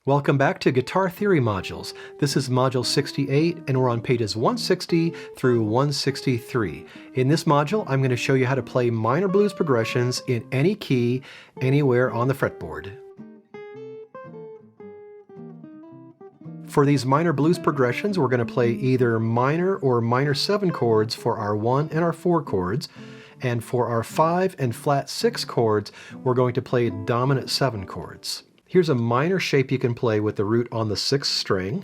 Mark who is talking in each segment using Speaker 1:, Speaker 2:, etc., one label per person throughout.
Speaker 1: Welcome back to Guitar Theory Modules. This is Module 68 and we're on pages 160 through 163. In this module, I'm going to show you how to play minor blues progressions in any key, anywhere on the fretboard. For these minor blues progressions, we're going to play either minor or minor 7 chords for our 1 and our 4 chords. And for our 5 and flat 6 chords, we're going to play dominant 7 chords. Here's a minor shape you can play with the root on the 6th string.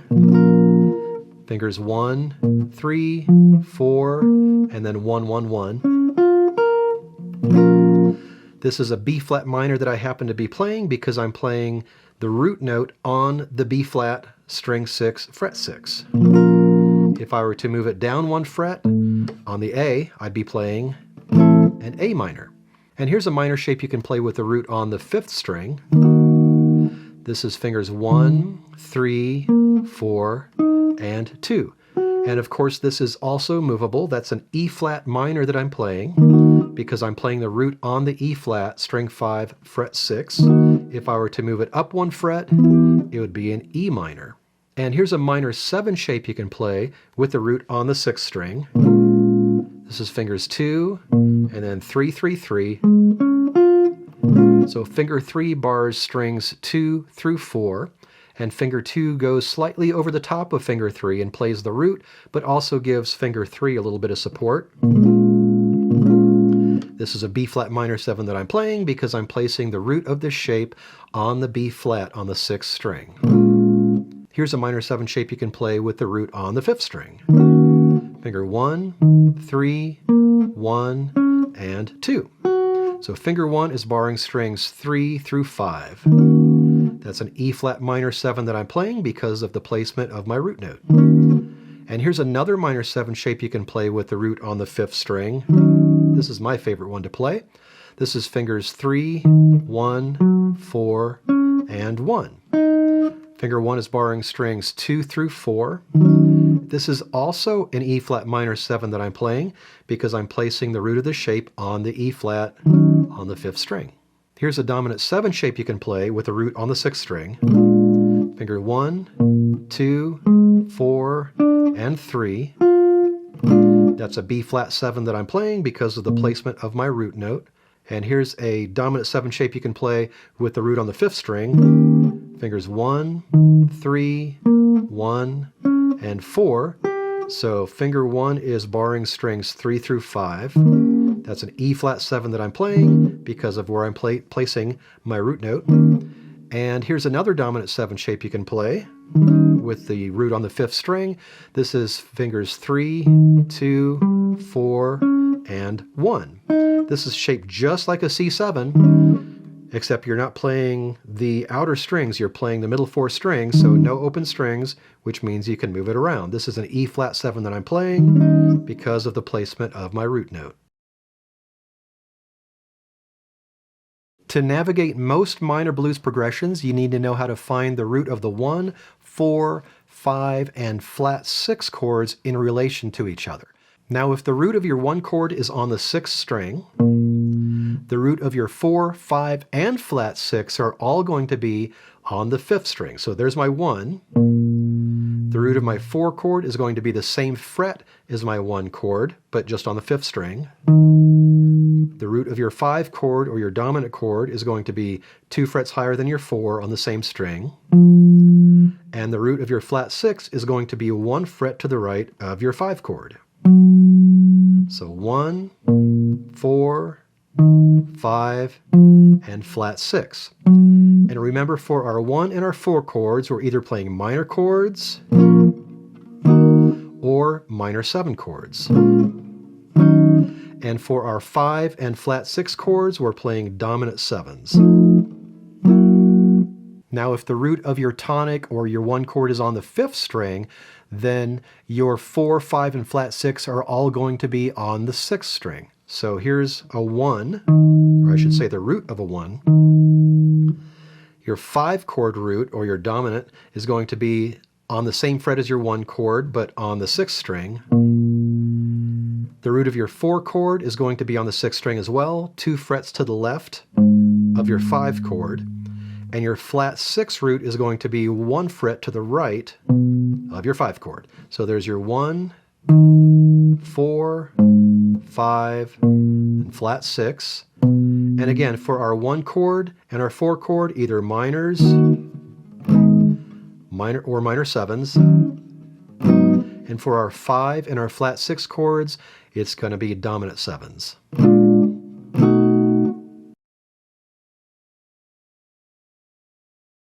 Speaker 1: Fingers 1, 3, 4, and then 1, 1, 1. This is a B flat minor that I happen to be playing because I'm playing the root note on the B flat string 6, fret 6. If I were to move it down 1 fret on the A, I'd be playing an A minor. And here's a minor shape you can play with the root on the 5th string. This is fingers 1, 3, 4, and 2. And of course this is also movable. That's an E flat minor that I'm playing because I'm playing the root on the E flat, string 5, fret 6. If I were to move it up 1 fret, it would be an E minor. And here's a minor 7 shape you can play with the root on the 6th string. This is fingers 2, and then 3, 3, 3. So finger 3 bars strings 2 through 4, and finger 2 goes slightly over the top of finger 3 and plays the root, but also gives finger 3 a little bit of support. This is a B flat minor 7 that I'm playing because I'm placing the root of this shape on the B flat on the 6th string. Here's a minor 7 shape you can play with the root on the 5th string. Finger 1, 3, 1, and 2. So finger 1 is barring strings 3 through 5. That's an E flat minor 7 that I'm playing because of the placement of my root note. And here's another minor 7 shape you can play with the root on the 5th string. This is my favorite one to play. This is fingers 3, 1, 4, and 1. Finger 1 is barring strings 2 through 4. This is also an E flat minor 7 that I'm playing because I'm placing the root of the shape on the E flat on the 5th string. Here's a dominant 7 shape you can play with the root on the 6th string. Finger 1, 2, 4, and 3. That's a B flat 7 that I'm playing because of the placement of my root note. And here's a dominant 7 shape you can play with the root on the 5th string. Fingers 1, 3, 1, and 4. So finger 1 is barring strings 3 through 5. That's an E flat 7 that I'm playing because of where I'm placing my root note. And here's another dominant 7 shape you can play with the root on the 5th string. This is fingers 3, 2, 4, and 1. This is shaped just like a C7, except you're not playing the outer strings, you're playing the middle 4 strings, so no open strings, which means you can move it around. This is an E flat 7 that I'm playing because of the placement of my root note. To navigate most minor blues progressions, you need to know how to find the root of the 1, 4, 5, and flat 6 chords in relation to each other. Now, if the root of your 1 chord is on the 6th string, the root of your 4, 5, and flat 6 are all going to be on the 5th string. So there's my 1. The root of my 4 chord is going to be the same fret as my 1 chord, but just on the 5th string. The root of your 5 chord or your dominant chord is going to be 2 frets higher than your 4 on the same string. And the root of your flat 6 is going to be 1 fret to the right of your 5 chord. So 1, 4, 5, and flat 6. And remember, for our 1 and our 4 chords, we're either playing minor chords or minor 7 chords. And for our 5 and flat 6 chords, we're playing dominant 7s. Now, if the root of your tonic or your 1 chord is on the 5th string, then your 4, 5, and flat 6 are all going to be on the 6th string. So here's a 1, or I should say the root of a 1. Your 5 chord root, or your dominant, is going to be on the same fret as your 1 chord, but on the 6th string. The root of your 4 chord is going to be on the 6th string as well, 2 frets to the left of your 5 chord. and your flat 6 root is going to be 1 fret to the right of your 5 chord. So there's your 1, 4, 5, and flat 6. And again, for our 1 chord and our 4 chord, either minors, minor or minor 7s. And for our 5 and our flat 6 chords, it's going to be dominant 7s.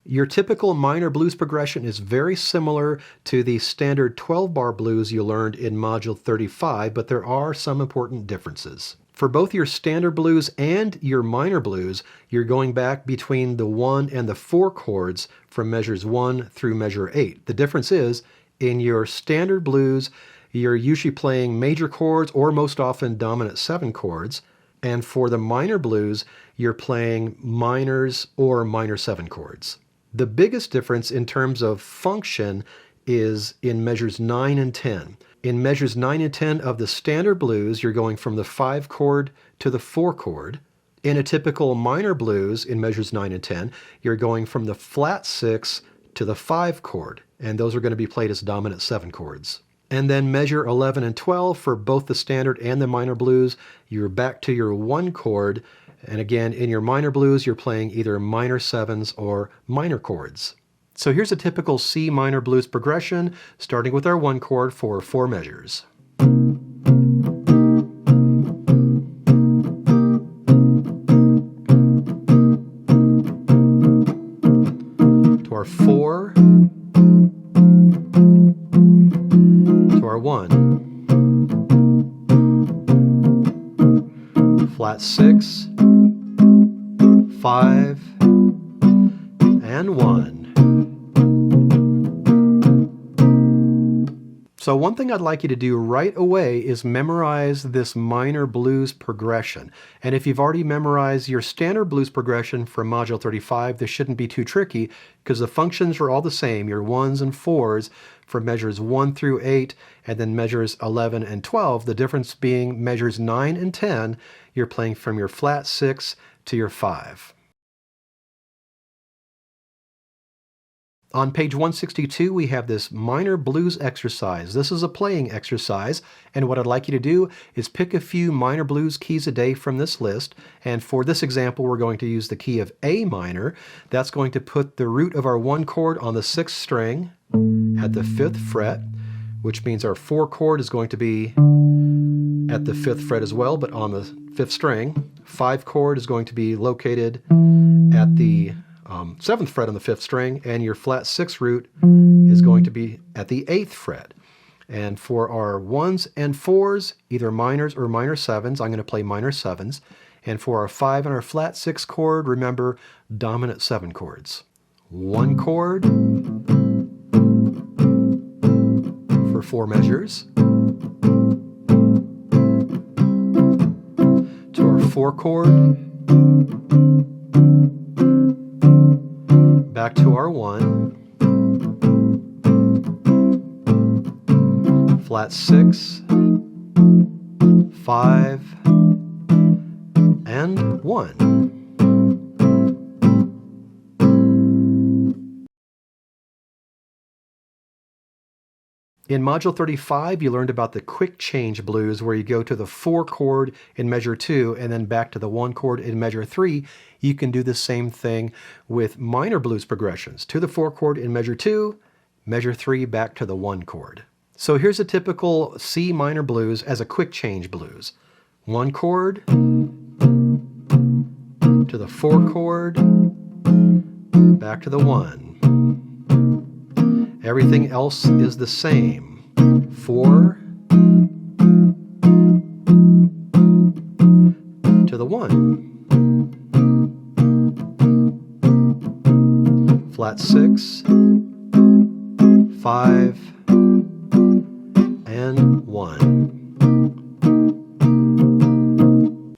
Speaker 1: Your typical minor blues progression is very similar to the standard 12-bar blues you learned in Module 35, but there are some important differences. For both your standard blues and your minor blues, you're going back between the 1 and the 4 chords from measures 1 through measure 8. The difference is, in your standard blues, you're usually playing major chords or most often dominant 7 chords, and for the minor blues, you're playing minors or minor 7 chords. The biggest difference in terms of function is in measures 9 and 10. In measures 9 and 10 of the standard blues, you're going from the 5 chord to the 4 chord. In a typical minor blues, in measures 9 and 10, you're going from the flat 6 to the 5 chord, and those are going to be played as dominant 7 chords. And then measure 11 and 12 for both the standard and the minor blues, you're back to your 1 chord. And again, in your minor blues, you're playing either minor 7s or minor chords. So here's a typical C minor blues progression, starting with our 1 chord for 4 measures. To our 4, to our 1, flat 6, 5, and 1. So one thing I'd like you to do right away is memorize this minor blues progression. And if you've already memorized your standard blues progression from Module 35, this shouldn't be too tricky because the functions are all the same, your 1s and 4s from measures 1 through 8, and then measures 11 and 12. The difference being measures 9 and 10, you're playing from your flat 6 to your 5. On page 162, we have this minor blues exercise. This is a playing exercise, and what I'd like you to do is pick a few minor blues keys a day from this list, and for this example, we're going to use the key of A minor. That's going to put the root of our 1 chord on the 6th string at the 5th fret, which means our 4 chord is going to be at the 5th fret as well, but on the 5th string. 5 chord is going to be located at the 7th fret on the 5th string, and your flat 6 root is going to be at the 8th fret. And for our 1s and 4s, either minors or minor 7s, I'm going to play minor 7s. And for our 5 and our flat 6 chord, remember dominant 7 chords. 1 chord for 4 measures. To our 4 chord. Back to our 1, flat 6, 5, and 1. In Module 35, you learned about the quick change blues, where you go to the 4 chord in measure 2 and then back to the 1 chord in measure 3. You can do the same thing with minor blues progressions. To the 4 chord in measure 2, measure 3 back to the 1 chord. So here's a typical C minor blues as a quick change blues. 1 chord, to the 4 chord, back to the 1. Everything else is the same. 4 to the 1. Flat 6, 5, and 1.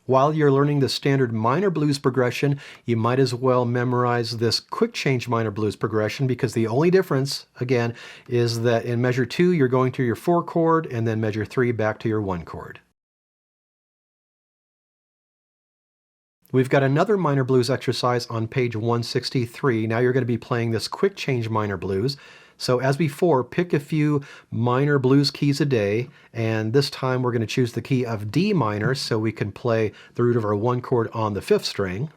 Speaker 1: While you're learning the standard minor blues progression, you might as well memorize this quick change minor blues progression, because the only difference, again, is that in measure 2 you're going to your 4 chord, and then measure 3 back to your 1 chord. We've got another minor blues exercise on page 163. Now you're going to be playing this quick change minor blues. So as before, pick a few minor blues keys a day, and this time we're going to choose the key of D minor so we can play the root of our 1 chord on the 5th string.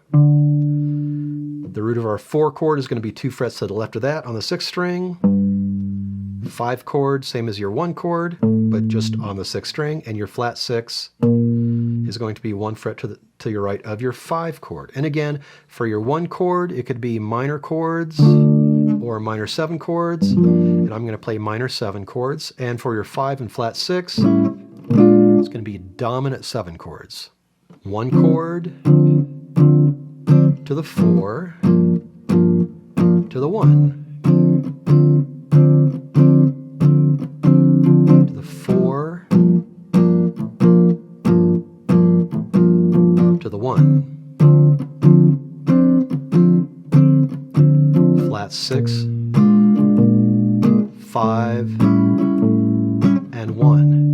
Speaker 1: The root of our 4 chord is going to be 2 frets to the left of that on the 6th string. 5 chord, same as your 1 chord, but just on the 6th string, and your flat 6 is going to be 1 fret to your right of your 5 chord. And again, for your 1 chord, it could be minor chords or minor 7 chords, and I'm going to play minor 7 chords. And for your 5 and flat 6, it's going to be dominant 7 chords. 1 chord to the 4 to the 1. To the 4 to the 1. Flat 6, 5, and 1.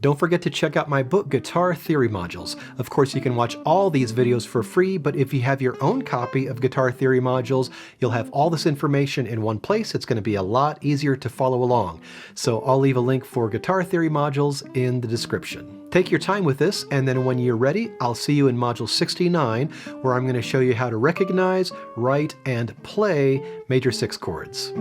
Speaker 1: Don't forget to check out my book, Guitar Theory Modules. Of course, you can watch all these videos for free, but if you have your own copy of Guitar Theory Modules, you'll have all this information in one place. It's going to be a lot easier to follow along. So I'll leave a link for Guitar Theory Modules in the description. Take your time with this, and then when you're ready, I'll see you in Module 69, where I'm going to show you how to recognize, write, and play major 6 chords.